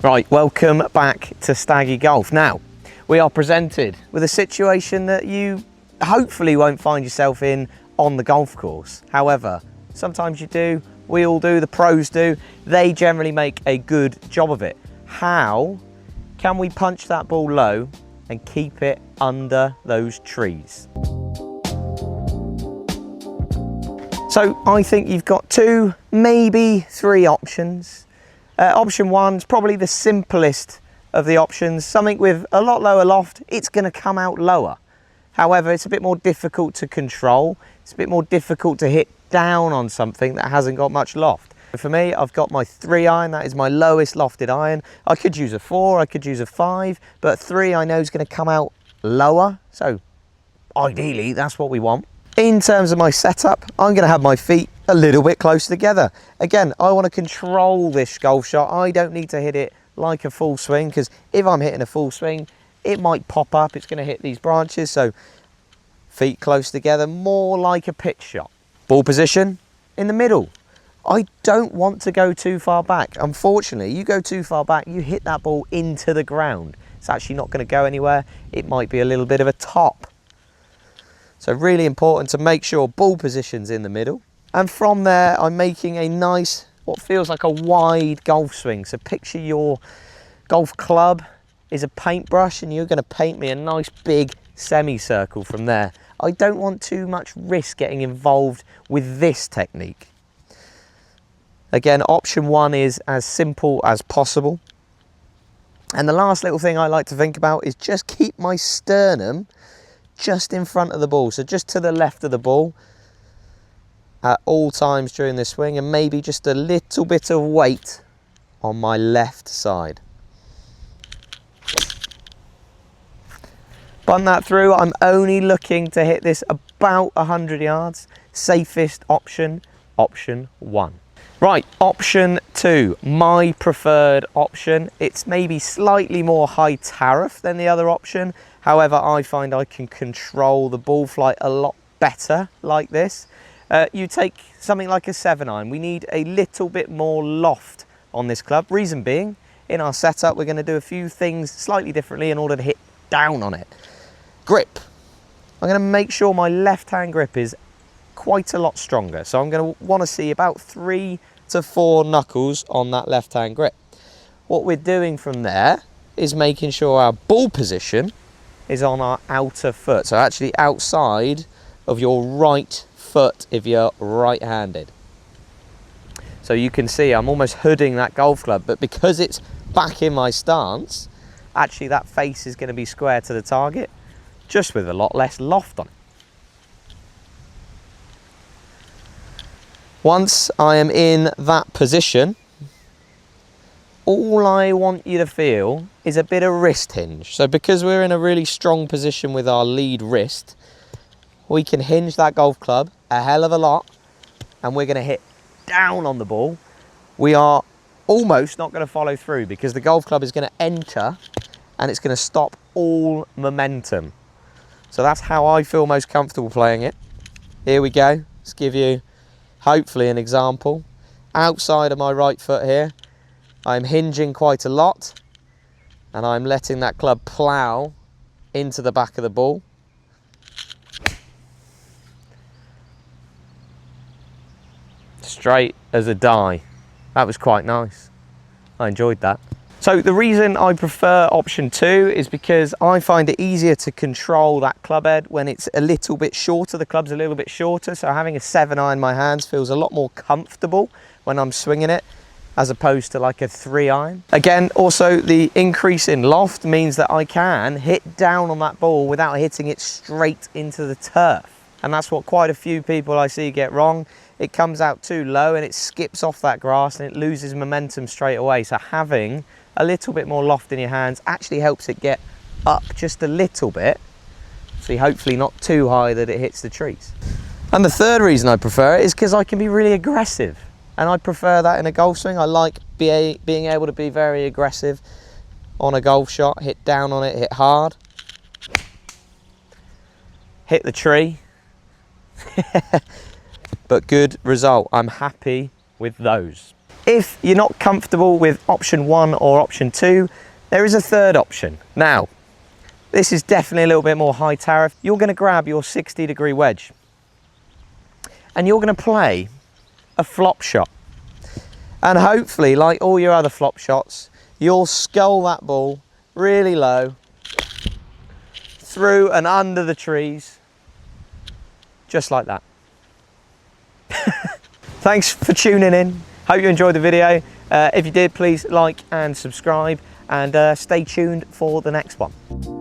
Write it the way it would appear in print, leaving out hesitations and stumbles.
Right, welcome back to Staggy Golf. Now, we are presented with a situation that you hopefully won't find yourself in on the golf course. However, sometimes you do, we all do, the pros do. They generally make a good job of it. How can we punch that ball low and keep it under those trees? So I think you've got two, maybe three options. Option one's probably the simplest of the options. Something with a lot lower loft, it's going to come out lower. However, it's a bit more difficult to control. It's a bit more difficult to hit down on something that hasn't got much loft. For me, I've got my 3-iron. That is my lowest lofted iron. I could use a 4, I could use a 5, but 3 I know is going to come out lower. So ideally, that's what we want. In terms of my setup, I'm going to have my feet a little bit close together. Again, I want to control this golf shot. I don't need to hit it like a full swing, because if I'm hitting a full swing, it might pop up. It's going to hit these branches. So feet close together, more like a pitch shot. Ball position in the middle. I don't want to go too far back. Unfortunately, you go too far back, you hit that ball into the ground. It's actually not going to go anywhere. It might be a little bit of a top. So really important to make sure ball position's in the middle. And from there, I'm making a nice, what feels like a wide golf swing. So picture your golf club is a paintbrush and you're going to paint me a nice big semicircle from there. I don't want too much risk getting involved with this technique. Again, option one is as simple as possible. And the last little thing I like to think about is just keep my sternum just in front of the ball, so just to the left of the ball at all times during this swing, and maybe just a little bit of weight on my left side. Bun that through. I'm only looking to hit this about 100 yards. Safest option, option one. Right, option two, my preferred option. It's maybe slightly more high tariff than the other option. However, I find I can control the ball flight a lot better like this. You take something like a 7-iron. We need a little bit more loft on this club. Reason being, in our setup, we're going to do a few things slightly differently in order to hit down on it. Grip. I'm going to make sure my left-hand grip is quite a lot stronger. So I'm going to want to see about 3 to 4 knuckles on that left-hand grip. What we're doing from there is making sure our ball position is on our outer foot. So actually outside of your right foot if you're right-handed. So you can see I'm almost hooding that golf club, but because it's back in my stance, actually that face is going to be square to the target, just with a lot less loft on it. Once I am in that position, all I want you to feel is a bit of wrist hinge. So because we're in a really strong position with our lead wrist, we can hinge that golf club a hell of a lot, and we're going to hit down on the ball. We are almost not going to follow through because the golf club is going to enter and it's going to stop all momentum. So that's how I feel most comfortable playing it. Here we go. Let's give you hopefully an example. Outside of my right foot here, I'm hinging quite a lot and I'm letting that club plough into the back of the ball. Straight as a die. That was quite nice. I enjoyed that. So the reason I prefer option two is because I find it easier to control that club head when it's a little bit shorter. The club's a little bit shorter, so having a 7-iron in my hands feels a lot more comfortable when I'm swinging it as opposed to like a 3-iron. Again, also the increase in loft means that I can hit down on that ball without hitting it straight into the turf. And that's what quite a few people I see get wrong. It comes out too low and it skips off that grass and it loses momentum straight away. So having a little bit more loft in your hands actually helps it get up just a little bit. So hopefully not too high that it hits the trees. And the third reason I prefer it is because I can be really aggressive. And I prefer that in a golf swing. I like being able to be very aggressive on a golf shot. Hit down on it, hit hard. Hit the tree. But good result. I'm happy with those. If you're not comfortable with option 1 or option 2, there is a third option. Now, this is definitely a little bit more high tariff. You're going to grab your 60-degree wedge and you're going to play a flop shot. And hopefully, like all your other flop shots, you'll scull that ball really low through and under the trees, just like that. Thanks for tuning in. Hope you enjoyed the video. If you did, please like and subscribe, and stay tuned for the next one.